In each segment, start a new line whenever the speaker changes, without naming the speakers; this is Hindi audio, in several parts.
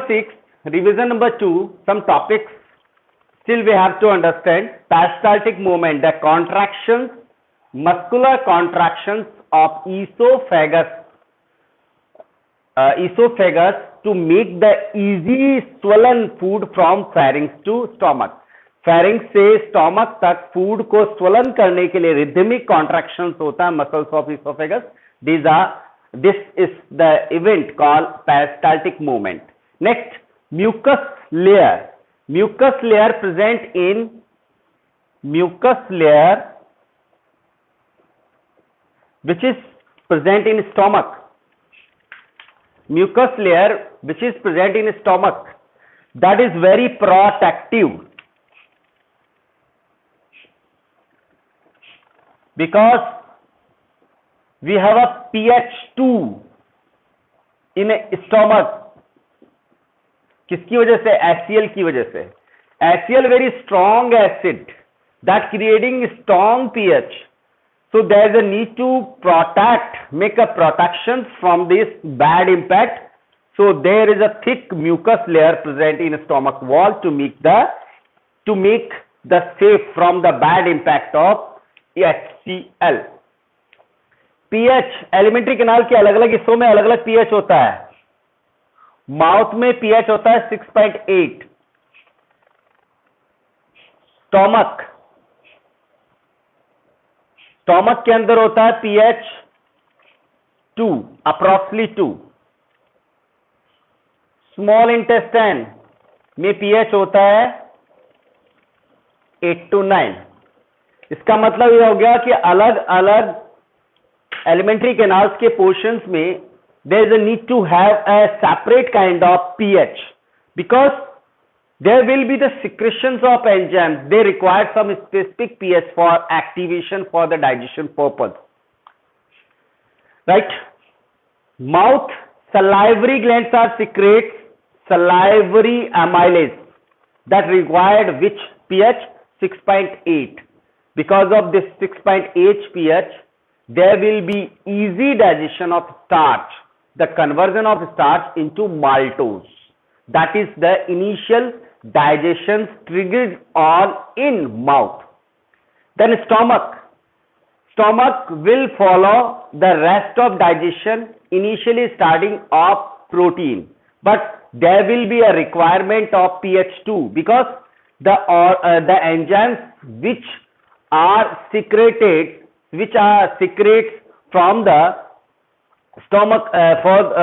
6, revision number 2, some topics still we have to understand. Peristaltic movement, the contractions, muscular contractions of esophagus to make the easy swollen food from pharynx to stomach. Pharynx से stomach तक food को swollen करने के लिए rhythmic contractions होता है muscles of esophagus. This is the event called peristaltic movement. Next, mucus layer. Mucus layer present in which is present in stomach. Mucus layer which is present in stomach, that is very protective because we have a pH 2 in stomach. किसकी वजह से? HCl की वजह से. HCl very strong acid that creating strong pH. So there is a need to make a protection from this bad impact. So there is a thick mucus layer present in stomach wall to make the safe from the bad impact of HCl. pH alimentary canal के अलग अलग हिस्सों में अलग अलग pH होता है. माउथ में pH होता है 6.8. स्टोमक के अंदर होता है pH 2, अप्रोक्सीमेटली 2. स्मॉल इंटेस्टाइन में pH होता है 8 to 9. इसका मतलब यह हो गया कि अलग अलग एलिमेंट्री कैनाल्स के पोर्शंस में there is a need to have a separate kind of pH because there will be the secretions of enzymes. They require some specific pH for activation for the digestion purpose. Right? Mouth salivary glands are secretes salivary amylase that required which pH? 6.8. Because of this 6.8 pH, there will be easy digestion of starch, the conversion of starch into maltose. That is the initial digestion triggered all in mouth. Then stomach will follow the rest of digestion, initially starting off protein, but there will be a requirement of pH 2 because the enzymes which are secreted from the stomach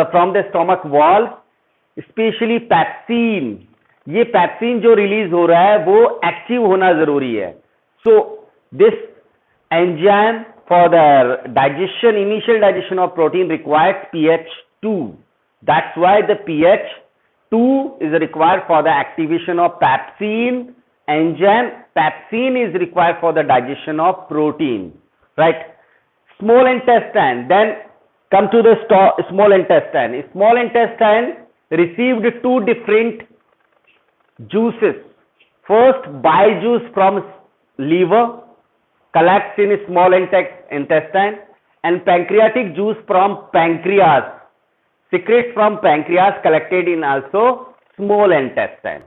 from the stomach wall, especially pepsin. ये पैप्सिन जो रिलीज हो रहा है वो एक्टिव होना जरूरी है. So this enzyme for the digestion, initial digestion of protein required pH 2. That's why the pH 2 is required for the activation of pepsin enzyme. Pepsin is required for the digestion of protein. Right? Small intestine. Then come to the small intestine. Small intestine received two different juices. First, bile juice from liver collects in small intestine, and pancreatic juice from pancreas secretes from pancreas collected in also small intestine.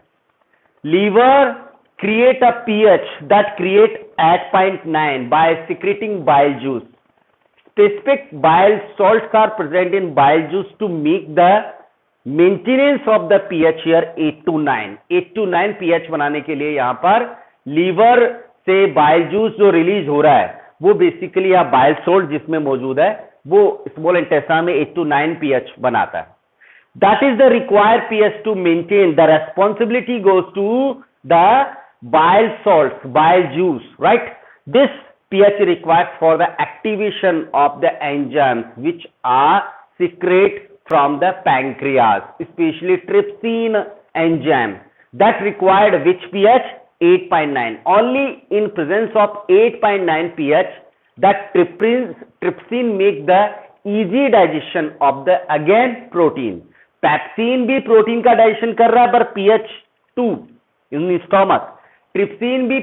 Liver create a pH that create 8.9 by secreting bile juice. Specific bile salts are present in bile juice to make the maintenance of the pH here 8 to 9. 8 to 9 pH बनाने के लिए यहाँ पर लीवर से बाइल जूस जो रिलीज हो रहा है वो बेसिकली या बाइल सोल्ट जिसमें मौजूद है वो स्मॉल इंटेस्टाइन में 8 to 9 pH बनाता है. That is the required pH to maintain. The responsibility goes to the bile salts, bile juice, right? This pH required for the activation of the enzymes which are secrete from the pancreas, especially trypsin enzyme that required which pH? 8.9. Only in presence of 8.9 pH that trypsin make the easy digestion of the again protein. Pepsin भी प्रोटीन का डाइजेशन कर रहा है पर pH 2 इन स्टोमक. ट्रिप्सिन भी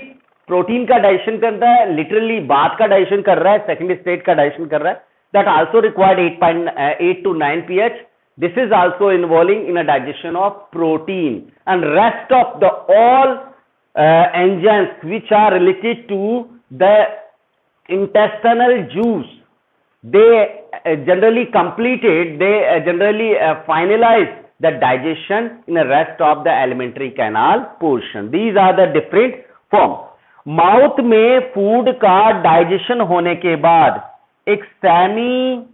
प्रोटीन का डाइजेशन करता है, लिटरली बात का डाइजेशन कर रहा है, सेकेंडरी स्टेट का डाइजेशन कर रहा है. that also required 8 to 9 pH. This is also involving in a digestion of protein, and rest of the all enzymes which are related to the intestinal juice, they generally finalize the digestion in the rest of the alimentary canal portion. These are the different forms. Mouth में फूड का डाइजेशन होने के बाद एक सेमी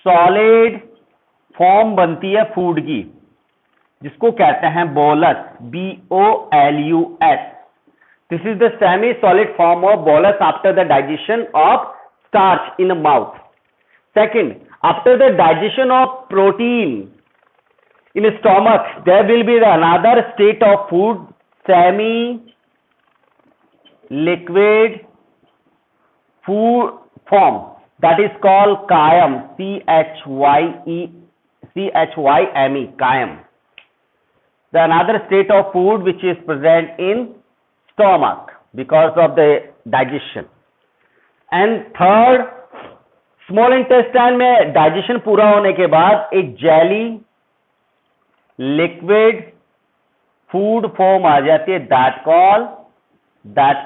सॉलिड फॉर्म बनती है फूड की, जिसको कहते हैं bolus, BOLUS. This is the semi solid form of bolus after the digestion of starch in mouth. Second, after the digestion of protein in stomach, there will be another state of food, semi liquid food form, that is called chyme, CHYME, chyme. The another state of food which is present in stomach because of the digestion. And third, small intestine में digestion पूरा होने के बाद एक jelly लिक्विड फूड फॉर्म आ जाती है, दैट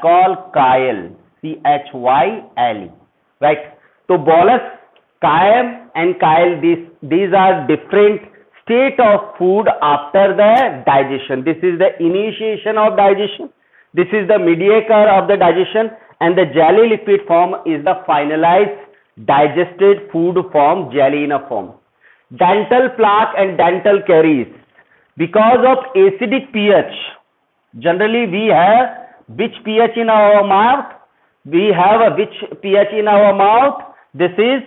कॉल कायल, CHYLE, राइट. तो बोलस, कायम एंड कायल, these are different state of food after the digestion. This is the initiation of digestion, this is the mediator of the digestion, and the jelly liquid form is the finalized digested food form, jelly in a form. Dental plaque and dental caries, because of acidic pH, generally we have which pH in our mouth? We have a which pH in our mouth? This is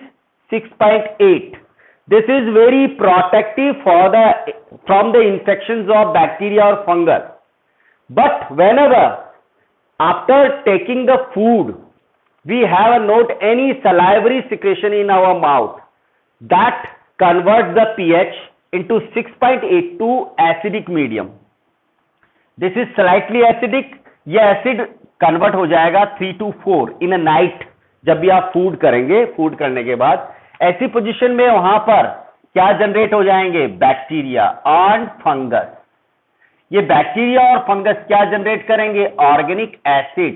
6.8. This is very protective from the infections of bacteria or fungus. But whenever after taking the food, we have not any salivary secretion in our mouth, that converts the pH into 6.8 to acidic medium. This is slightly acidic. ये एसिड कन्वर्ट हो जाएगा 3 to 4 इन अ नाइट. जब भी आप फूड करेंगे, फूड करने के बाद ऐसी पोजीशन में वहां पर क्या जनरेट हो जाएंगे? Bacteria and fungus. ये बैक्टीरिया और फंगस क्या जनरेट करेंगे? Organic acid.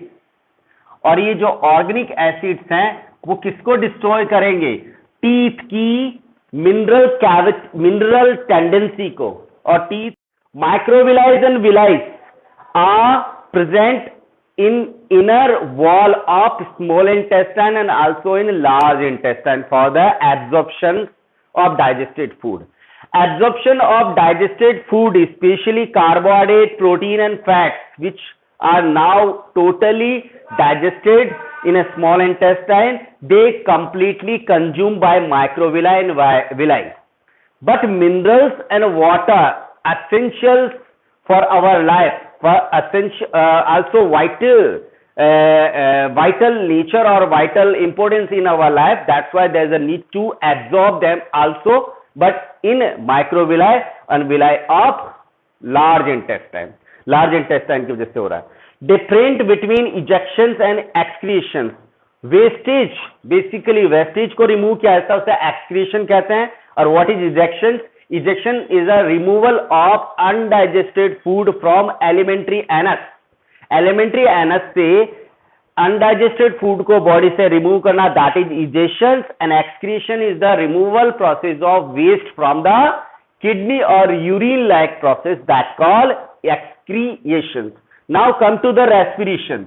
और ये जो ऑर्गेनिक एसिड्स हैं वो किसको डिस्ट्रॉय करेंगे? टीथ की मिनरल टेंडेंसी को. और teeth, microvilli and villi are present in inner wall of small intestine and also in large intestine for the absorption of digested food. Absorption of digested food, especially carbohydrate, protein and fats, which are now totally digested in a small intestine, they completely consumed by microvilli and villi. But minerals and water, essentials for our life, for also vital nature or vital importance in our life, that's why there's a need to absorb them also, but in microvilli and villi of large intestine की वजह से हो रहा है. Different between ejections and excretions. Wastage, basically wastage को remove किया जाता है, उसे excretion कहते हैं. और what is ejections? Ejection is a removal of undigested food from alimentary anus. Alimentary anus से undigested food को body से remove करना, that is ejection, and excretion is the removal process of waste from the kidney or urine like process, that called excretion. Now come to the respiration.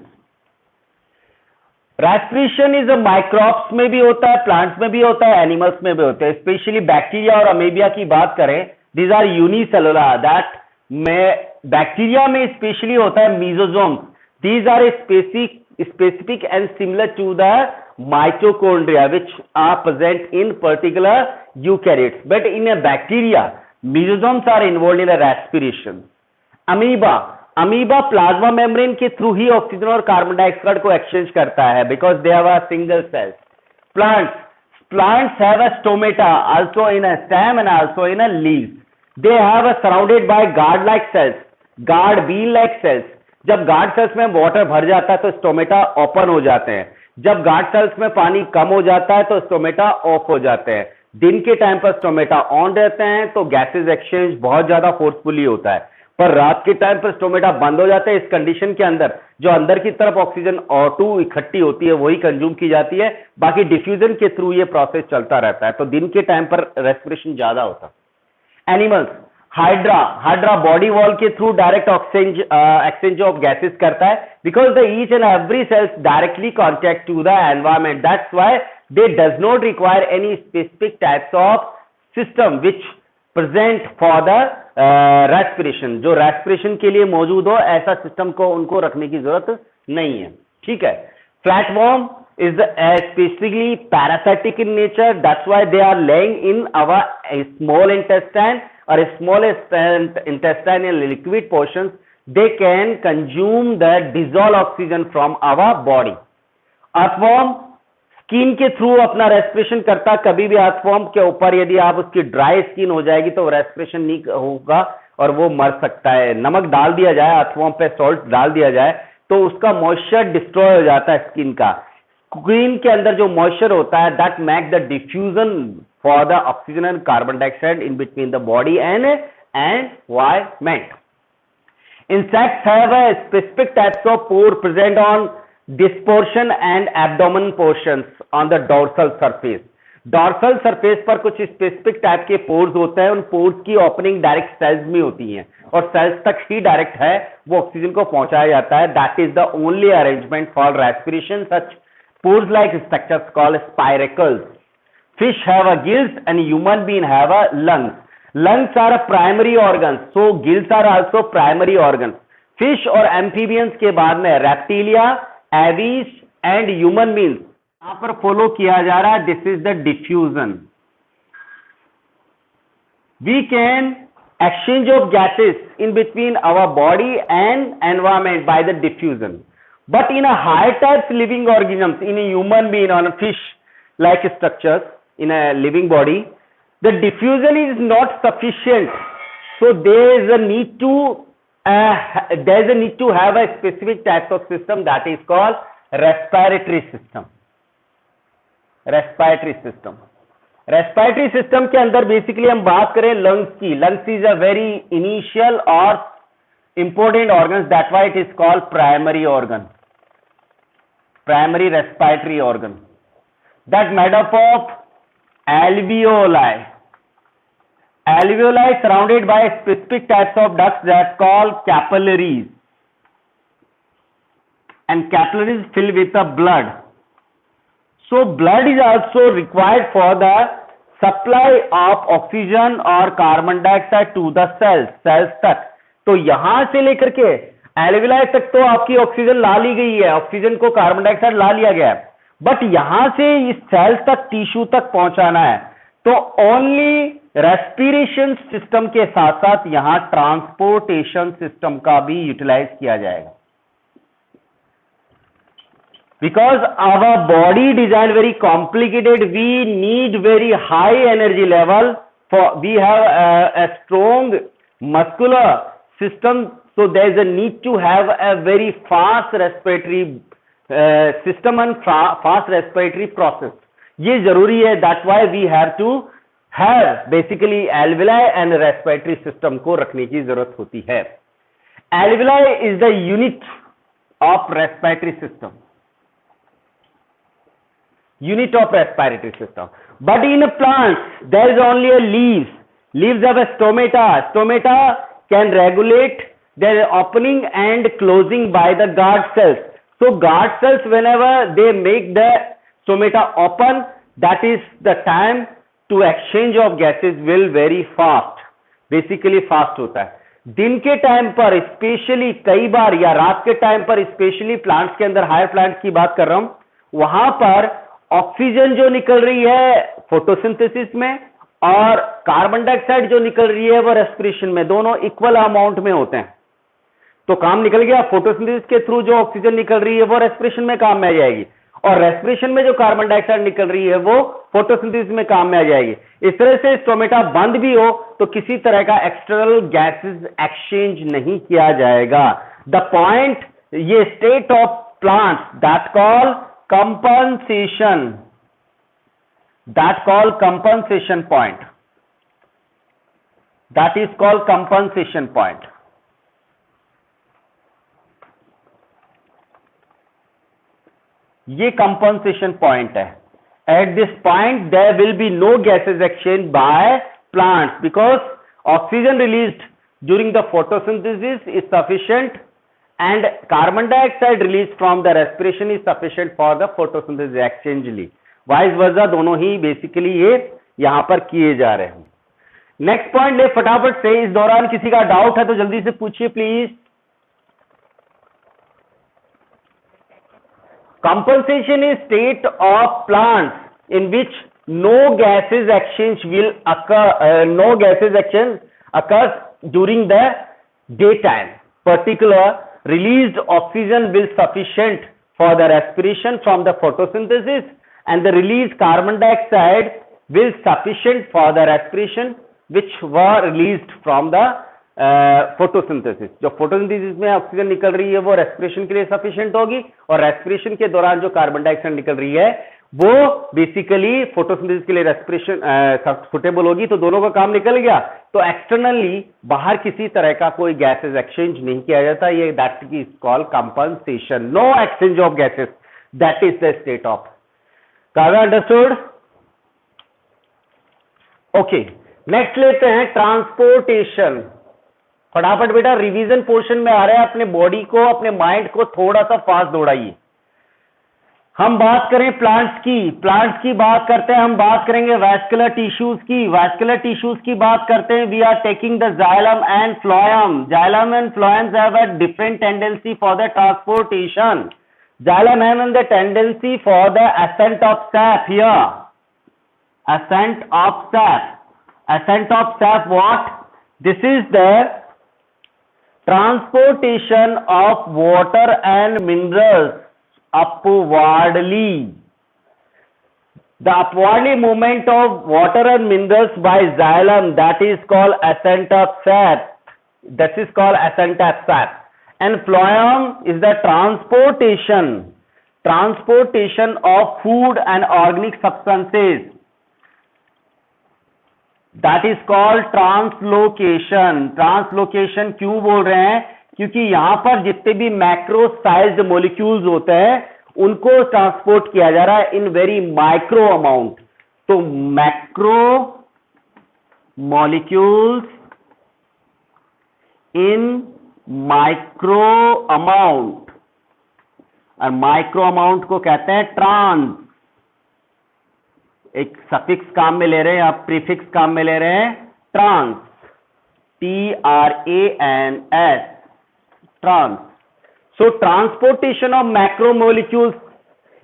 Respiration is microbes में भी होता है, प्लांट्स में भी होता है, एनिमल्स में भी होता है. स्पेशली बैक्टीरिया और अमीबिया की बात करें, दीज आर यूनिसेलुलर. दैट में बैक्टीरिया में स्पेशली होता है mesosome. These are specific and similar to the mitochondria which are present in particular eukaryotes. But in a bacteria mesosomes are involve in respiration. Amoeba plasma membrane के थ्रू ही ऑक्सीजन और कार्बन डाइऑक्साइड को एक्सचेंज करता है, because they have a single cells. Plants have a stomata also in a stem and also in a leaves. They have a surrounded by guard like cells, guard bean like cells. जब गार्ड सेल्स में वाटर भर जाता है तो स्टोमेटा ओपन हो जाते हैं. जब गार्ड सेल्स में पानी कम हो जाता है तो स्टोमेटा ऑफ हो जाते हैं. दिन के टाइम पर स्टोमेटा ऑन रहते हैं तो गैसेस एक्सचेंज बहुत ज्यादा फोर्सफुली होता है, पर रात के टाइम पर स्टोमेटा बंद हो जाता है। इस कंडीशन के अंदर जो अंदर की तरफ ऑक्सीजन O2 इकट्ठी होती है वही कंज्यूम की जाती है, बाकी डिफ्यूजन के थ्रू ये प्रोसेस चलता रहता है, तो दिन के टाइम पर रेस्पिरेशन ज्यादा होता है। एनिमल्स, हाइड्रा बॉडी वॉल के through direct exchange of gases करता है, because the each and every cells directly contact to the environment, that's why they does not require any specific types of system which present for the respiration. जो रेस्पिरेशन के लिए मौजूद हो ऐसा सिस्टम को उनको रखने की जरूरत नहीं है, ठीक है। Flatworm is specifically parasitic in nature, that's why they are laying in our small intestine or small intestine in liquid portions. They can consume the dissolved oxygen from our body. Earthworm skin के थ्रू अपना रेस्पिरेशन करता, कभी भी अर्थवॉर्म के ऊपर यदि आप उसकी ड्राई स्किन हो जाएगी तो रेस्पिरेशन नहीं होगा और वो मर सकता है। नमक डाल दिया जाए, अर्थवॉर्म पे सॉल्ट डाल दिया जाए तो उसका मॉइस्चर डिस्ट्रॉय हो जाता है स्किन का। स्किन के अंदर जो मॉइस्चर होता है that make the diffusion for the oxygen and carbon dioxide in between the body and environment. Insects have a specific types of pore present on this portion and abdomen portions on the dorsal surface. Dorsal surface पर कुछ स्पेसिफिक टाइप के पोर्स होते हैं, उन पोर्स की ओपनिंग डायरेक्ट सेल्स में होती हैं और सेल्स तक ही डायरेक्ट है वो ऑक्सीजन को पहुंचाया जाता है। That is the only arrangement for respiration. Such pores like structures called spiracles. Fish have a gills and human being have a lungs. Lungs are a primary organ, so gills are also primary organs. Fish और amphibians के बाद में reptilia, aves and human beings यहाँ पर फॉलो किया जा रहा है। This is the diffusion. We can exchange of gases in between our body and environment by the diffusion. But in a higher types living organisms, in a human being or a fish like structures, in a living body, the diffusion is not sufficient, so there is a need to have a specific type of system that is called respiratory system. Respiratory system के अंदर बेसिकली हम बात करें लंग्स की। Lungs is a very initial और important organ, that why it is called primary organ, primary respiratory organ, that made up of alveoli. Alveoli surrounded by specific types of ducts that called capillaries, and capillaries fill with the blood. So blood is also required for the supply of oxygen or carbon dioxide to the cells तक। तो यहां से लेकर के alveoli तक तो आपकी ऑक्सीजन ला ली गई है, ऑक्सीजन को कार्बन डाइऑक्साइड ला लिया गया है, बट यहां से इस सेल्स तक टिश्यू तक पहुंचाना है तो ओनली रेस्पिरेशन सिस्टम के साथ साथ यहां ट्रांसपोर्टेशन सिस्टम का भी यूटिलाइज किया जाएगा। Because our body design very complicated, we need very high energy level for, we have a strong muscular system, so there is a need to have a very fast respiratory system and fast respiratory process. ये जरूरी है, that why we have to have basically alveoli and respiratory system को रखने की जरूरत होती है। Alveoli is the unit of respiratory system, unit of respiratory system. But in a plant there is only a leaves have a stomata. Stomata can regulate their opening and closing by the guard cells. So guard cells, whenever they make the stomata open, that is the time to exchange of gases will very fast, basically fast होता है। दिन के टाइम पर स्पेशली कई बार या रात के टाइम पर स्पेशली प्लांट्स के अंदर, हायर प्लांट्स की बात कर रहा हूं, वहां पर ऑक्सीजन जो निकल रही है फोटोसिंथेसिस में और कार्बन डाइऑक्साइड जो निकल रही है वो रेस्पिरेशन में, दोनों इक्वल अमाउंट में होते हैं। तो काम निकल गया, फोटोसिंथेसिस के थ्रू जो ऑक्सीजन निकल रही है वो रेस्पिरेशन में काम में आ जाएगी और रेस्पिरेशन में जो कार्बन डाइऑक्साइड निकल रही है वो फोटोसिंथेसिस में काम में आ जाएगी। इस तरह से स्टोमेटा बंद भी हो तो किसी तरह का एक्सटर्नल गैसेस एक्सचेंज नहीं किया जाएगा। द पॉइंट, ये state of plants that call compensation, that called compensation point. That is called compensation point. ये compensation point है. At this point there will be no gases exchange by plants because oxygen released during the photosynthesis is sufficient and carbon dioxide released from the respiration is sufficient for the photosynthesis exchangely. Vice versa दोनों ही बेसिकली ये यहां पर किए जा रहे हैं. नेक्स्ट पॉइंट ले फटाफट से. इस दौरान किसी का डाउट है तो जल्दी से पूछिए please. Compensation is state of plants in which no gases exchange will occur. No gases exchange occurs during the daytime. Particular released oxygen will sufficient for the respiration from the photosynthesis and the released carbon dioxide will sufficient for the respiration which were released from the photosynthesis. जो photosynthesis में ऑक्सीजन निकल रही है वो respiration के लिए sufficient होगी और respiration के दौरान जो कार्बन डाइऑक्साइड निकल रही है वो बेसिकली फोटोसिंथेसिस के लिए रेस्पिरेशन सुटेबल होगी. तो दोनों का काम निकल गया. तो एक्सटर्नली बाहर किसी तरह का कोई गैसेस एक्सचेंज नहीं किया जाता. ये that is called compensation. No exchange of gases. That is the state of. Kavya understood? Okay, next लेते हैं ट्रांसपोर्टेशन. फटाफट बेटा रिवीजन पोर्शन में आ रहा है. अपने बॉडी को, अपने माइंड को थोड़ा सा फास्ट दौड़ाइए. हम बात करें प्लांट्स की बात करते हैं. हम बात करेंगे वैस्कुलर टिश्यूज की बात करते हैं. We are taking the xylem and phloem. Xylem and phloems have a different tendency for the transportation. Xylem having the tendency for the ascent of sap here. Ascent of sap. Ascent of sap what? This is the transportation of water and minerals upwardly. The upwardly movement of water and minerals by xylem, that is called ascent of sap. This is called ascent of sap. And phloem is the transportation of food and organic substances. That is called translocation. Translocation क्यों बोल रहे हैं? क्योंकि यहां पर जितने भी मैक्रो साइज्ड मॉलिक्यूल्स होते हैं उनको ट्रांसपोर्ट किया जा रहा है इन वेरी माइक्रो अमाउंट. तो मैक्रो मॉलिक्यूल्स इन माइक्रो अमाउंट. और माइक्रो अमाउंट को कहते हैं ट्रांस. एक सफिक्स काम में ले रहे हैं, आप प्रीफिक्स काम में ले रहे हैं. Trans, TRANS, trans. So transportation of macro molecules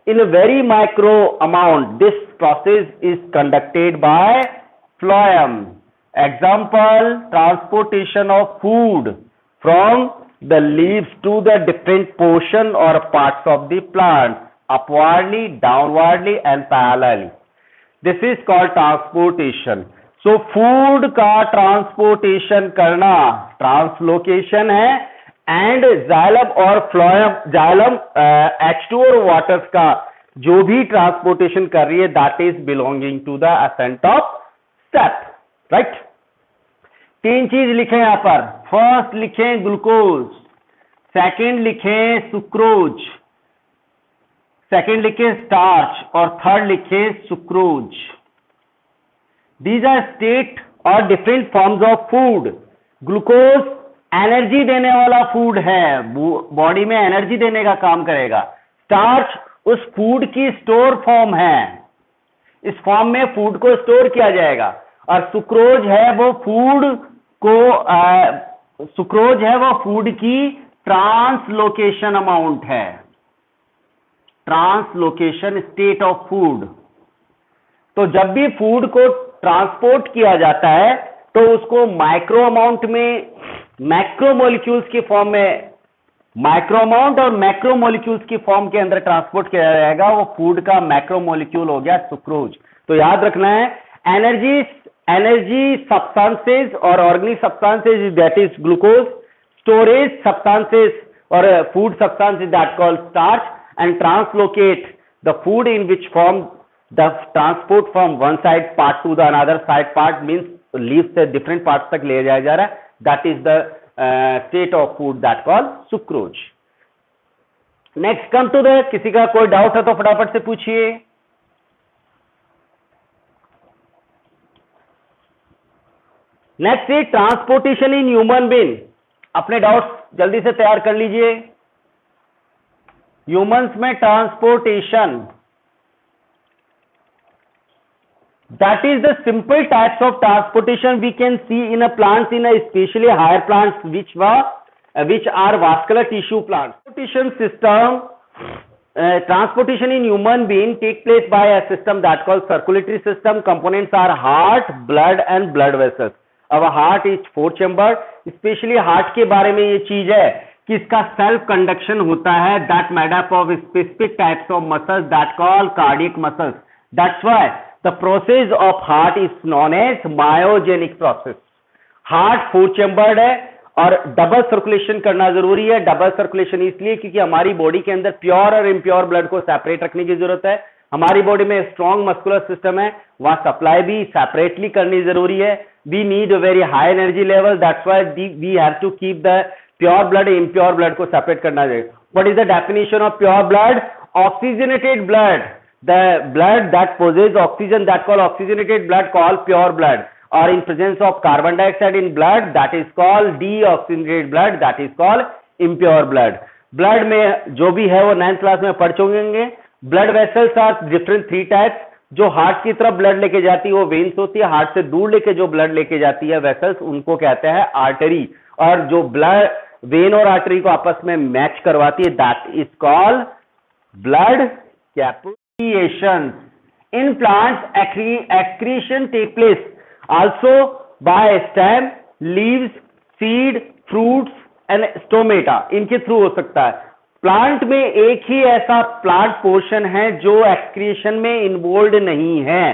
in a very micro amount. This process is conducted by phloem. Example, transportation of food from the leaves to the different portion or parts of the plant, upwardly, downwardly and parallelly. This is called transportation. So food का transportation करना translocation है and xylem और phloem, xylem H2 और waters का जो भी transportation कर रही है that is belonging to the ascent of sap, right? तीन चीज लिखें यहां पर. फर्स्ट लिखें ग्लूकोज, सेकंड लिखें सुक्रोज, सेकंड लिखें स्टार्च और थर्ड लिखें सुक्रोज. दीज आर स्टेट और different forms of food. Glucose energy देने वाला फूड है, बॉडी में एनर्जी देने का काम करेगा. स्टार्च उस फूड की स्टोर फॉर्म है, इस फॉर्म में फूड को स्टोर किया जाएगा. और सुक्रोज है वो फूड सुक्रोज है वो फूड की ट्रांसलोकेशन अमाउंट है. Translocation state of food. तो जब भी फूड को ट्रांसपोर्ट किया जाता है तो उसको माइक्रो अमाउंट में मैक्रो मॉलिक्यूल्स की फॉर्म में, माइक्रो अमाउंट और मैक्रो मॉलिक्यूल्स की फॉर्म के अंदर ट्रांसपोर्ट किया जाएगा. वो फूड का मैक्रो मॉलिक्यूल हो गया सुक्रोज. तो याद रखना है energy substances or organic substances, that is glucose. Storage substances or food substances that called starch, and translocate the food in which form the transport from one side part to the another side part means leave से डिफरेंट पार्ट तक ले जाया जा रहा है, that is the state of food that call sucrose. Next come to the, किसी का कोई डाउट है तो फटाफट से पूछिए। Next is transportation in human being. अपने डाउट्स जल्दी से तैयार कर लीजिए। ह्यूमंस में transportation, that is the simple types of transportation we can see in a plants, in a especially higher plants which are vascular tissue plants. Transportation system, transportation in human being take place by a system that called circulatory system. Components are heart, blood and blood vessels. Our heart is 4 chamber. Especially heart के बारे में ये चीज है कि इसका सेल्फ कंडक्शन होता है, that made up of specific types of muscles that call cardiac muscles. That's why the process of heart is known as myogenic process. Heart 4 chambered है और डबल सर्कुलेशन करना जरूरी है। डबल सर्कुलेशन इसलिए क्योंकि हमारी बॉडी के अंदर प्योर और इम्प्योर ब्लड को सेपरेट रखने की जरूरत है। हमारी बॉडी में स्ट्रॉन्ग मस्कुलर सिस्टम है, वहां सप्लाई भी सेपरेटली करनी जरूरी है। We need a very high energy level, that's why we have to keep the pure blood impure blood को सेपरेट करना चाहिए। What is the definition of pure blood? Oxygenated blood, the blood that possesses oxygen, that called oxygenated blood, called pure blood, or in presence of carbon dioxide in blood, that is called deoxygenated blood, that is called impure blood. blood में जो भी है वो 9th क्लास में पढ़ चुके होंगे। blood vessels are different 3 types। जो हार्ट की तरफ ब्लड लेके जाती है वो वेन्स होती है, हार्ट से दूर लेके जो ब्लड लेके जाती है वेसल्स, उनको कहते हैं आर्टरी, और जो ब्लड वेन और आर्टरी को आपस में मैच करवाती है that is called blood capillary. In plants, excretion take place also by stem, leaves, seed, fruits and stomata, इनके थ्रू हो सकता है। प्लांट में एक ही ऐसा प्लांट पोर्शन है जो एक्सक्रीशन में इन्वॉल्व नहीं है,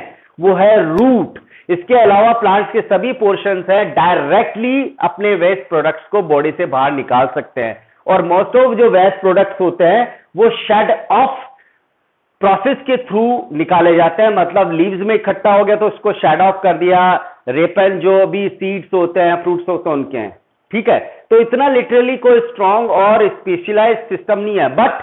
वो है रूट। इसके अलावा प्लांट्स के सभी पोर्शंस है डायरेक्टली अपने वेस्ट प्रोडक्ट्स को बॉडी से बाहर निकाल सकते हैं, और मोस्ट ऑफ जो वेस्ट प्रोडक्ट्स होते हैं वो शेड ऑफ प्रोसेस के थ्रू निकाले जाते हैं। मतलब लीव्स में इकट्ठा हो गया तो उसको शेड ऑफ कर दिया, रेपन जो भी सीड्स होते हैं फ्रूट्स होते हैं उनके हैं, ठीक है। तो इतना लिटरली कोई स्ट्रॉन्ग और स्पेशलाइज्ड सिस्टम नहीं है, but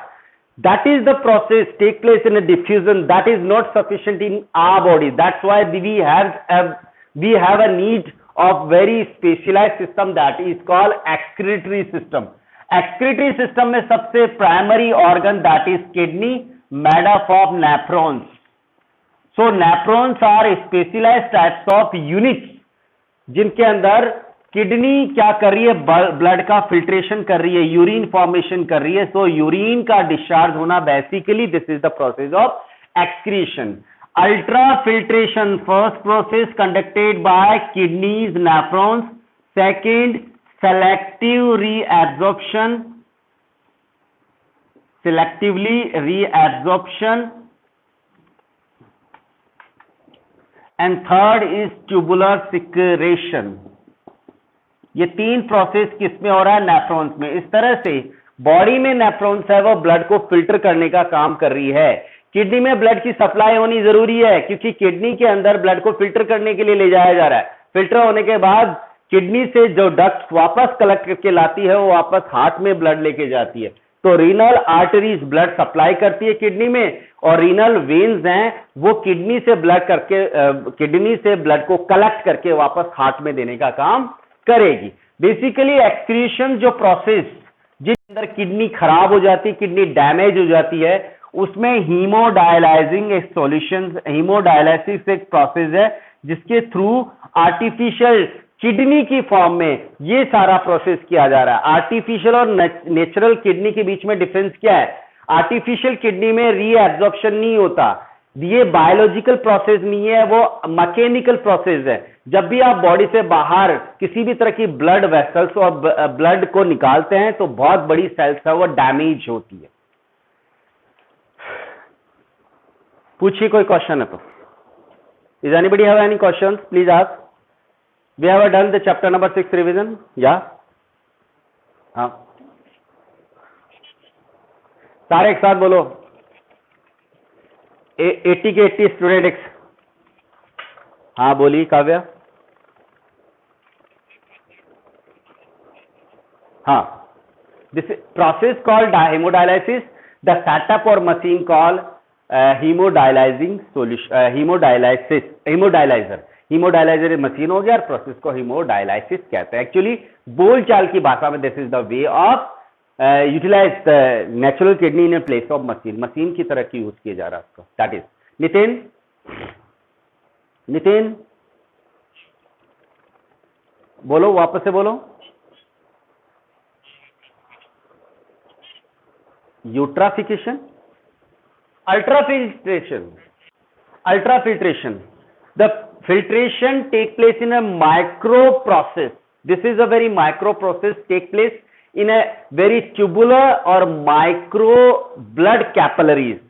that is the process take place in a diffusion that is not sufficient in our body, that's why we have a need of very specialized system that is called excretory system. Excretory system में सबसे primary organ that is kidney, made up of nephrons. So nephrons are specialized types of units जिनके अंदर किडनी क्या कर रही है, ब्लड का फिल्ट्रेशन कर रही है, यूरिन फॉर्मेशन कर रही है। सो यूरिन का डिस्चार्ज होना, basically this is the process of excretion. Ultra filtration, first process conducted by kidneys nephrons, second selective reabsorption, selectively reabsorption, and third is tubular secretion। ये 3 प्रोसेस किसमें हो रहा है? नेफ्रॉन्स में। इस तरह से बॉडी में नेफ्रॉन्स है वो ब्लड को फिल्टर करने का काम कर रही है। किडनी में ब्लड की सप्लाई होनी जरूरी है क्योंकि किडनी के अंदर ब्लड को फिल्टर करने के लिए ले जाया जा रहा है। फिल्टर होने के बाद किडनी से जो डक्ट वापस कलेक्ट करके लाती है वो वापस हार्ट में ब्लड लेके जाती है। तो रीनल आर्टरीज ब्लड सप्लाई करती है किडनी में, और रीनल वेन्स हैं वो किडनी से ब्लड करके किडनी से ब्लड को कलेक्ट करके वापस हार्ट में देने का काम करेगी। बेसिकली एक्सक्रीशन जो प्रोसेस जिसके अंदर किडनी खराब हो जाती है, किडनी डैमेज हो जाती है, उसमें हीमोडायलाइजिंग एक सॉल्यूशन, हीमोडायलिसिस एक प्रोसेस है जिसके थ्रू आर्टिफिशियल किडनी की फॉर्म में ये सारा प्रोसेस किया जा रहा है। आर्टिफिशियल और नेचुरल किडनी के बीच में डिफरेंस क्या है? आर्टिफिशियल किडनी में रीएब्जॉर्प्शन नहीं होता, ये बायोलॉजिकल प्रोसेस नहीं है, वो मैकेनिकल प्रोसेस है। जब भी आप बॉडी से बाहर किसी भी तरह की ब्लड वेसल्स और ब्लड को निकालते हैं तो बहुत बड़ी सेल्स है वो डैमेज होती है। पूछिए कोई क्वेश्चन है तो। Is anybody have any questions? Please ask. We have done the chapter number 6 revision. Yeah. हाँ, सारे एक साथ बोलो। 80 के 80 स्टूडेंट। हाँ बोलिए काव्या। हाँ, this process called hemodialysis, the setup और मशीन कॉल हीमोडायलाइजिंग सोल्यूशन, हेमोडायलाइजर मशीन हो गया और प्रोसेस को हेमोडायलाइसिस कहते हैं। एक्चुअली बोलचाल की भाषा में this is the way of utilize natural kidney in place of machine की तरह की यूज किया जा रहा है उसको। दैट इज नितिन बोलो, वापस से बोलो। यूट्राफिकेशन, ultrafiltration, ultrafiltration, the filtration take place in a micro process. This is a very micro process, take place in a very tubular or micro blood capillaries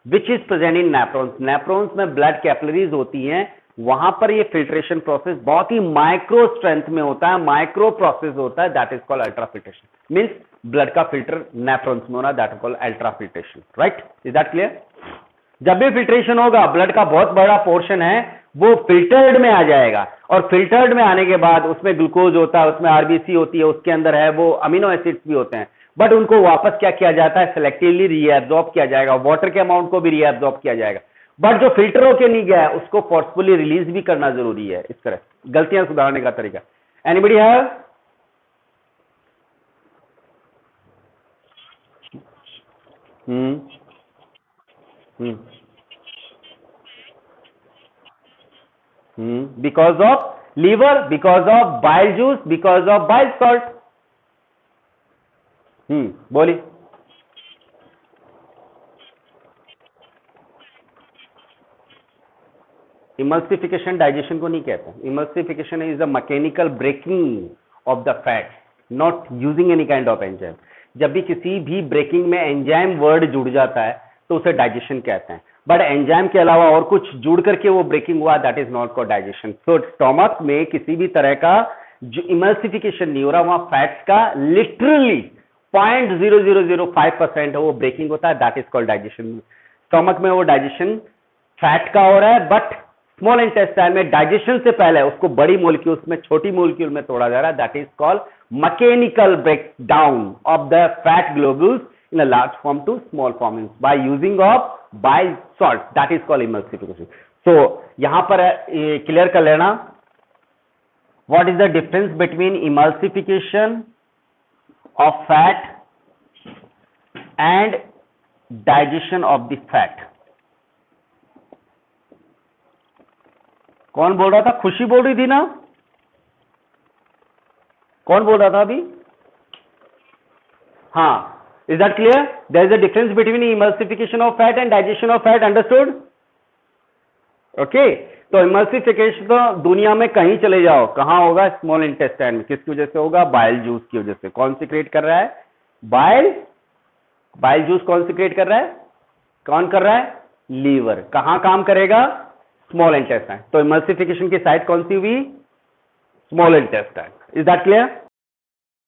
which is present in nephrons. Nephrons में blood capillaries होती हैं, वहां पर ये filtration process बहुत ही micro strength में होता है, micro process होता है, that is called ultrafiltration. Means blood का फिल्टर नेफ्रॉन्स में होना, that is called ultrafiltration. Right, is that clear? जब भी फिल्ट्रेशन होगा, ब्लड का बहुत बड़ा पोर्शन है वो फिल्टर्ड में आ जाएगा, और फिल्टर्ड में आने के बाद उसमें ग्लूकोज होता है, उसमें आरबीसी होती है, उसके अंदर है वो अमीनो एसिड्स भी होते हैं, बट उनको वापस क्या किया जाता है, सिलेक्टिवली रीएब्जॉर्ब किया जाएगा, वाटर के अमाउंट को भी रीएब्जॉर्ब किया जाएगा, बट जो फिल्टर होके नहीं गया है उसको फोर्सफुली रिलीज भी करना जरूरी है। इस तरह गलतियां सुधारने का तरीका। Anybody have? Because of liver, because of bile juice, because of bile salt. बोलिए। इमल्सिफिकेशन डाइजेशन को नहीं कहते। Emulsification is the mechanical breaking of the fat, not using any kind of enzyme. जब भी किसी भी ब्रेकिंग में एंजाइम वर्ड जुड़ जाता है तो उसे डाइजेशन कहते हैं, बट एंजाइम के अलावा और कुछ जुड़ करके वो ब्रेकिंग हुआ, that is not called digestion. तो स्टोमक में किसी भी तरह का जो इमल्सिफिकेशन नहीं हो रहा, वहां फैट्स का लिटरली 0.0005% है वो ब्रेकिंग होता है, that is called digestion. Stomach में वो डाइजेशन फैट का हो रहा है, बट स्मॉल इंटेस्टाइन में डाइजेशन से पहले उसको बड़ी मोलिक्यूल्स में छोटी मोलिक्यूल में तोड़ा जा रहा है, that is called mechanical break down of the fat globules in a large form to small form by using of bile salt, that is called emulsification. So यहां पर क्लियर कर लेना, what is the difference between emulsification of fat and digestion of the fat? कौन बोल रहा था? खुशी बोल रही थी ना? कौन बोल रहा था अभी? हाँ, is that clear? There is a difference between emulsification of fat and digestion of fat, understood? Okay, तो emulsification तो दुनिया में कहीं चले जाओ, कहां होगा? स्मॉल इंटेस्टाइन में। किसकी वजह से होगा? बाइल जूस की वजह से। कौन सिक्रेट कर रहा है? बाइल जूस कौन सिक्रेट कर रहा है? कौन कर रहा है? लीवर। कहां काम करेगा? Small intestine. तो emulsification की साइड कौन सी हुई? Small intestine. Is that clear?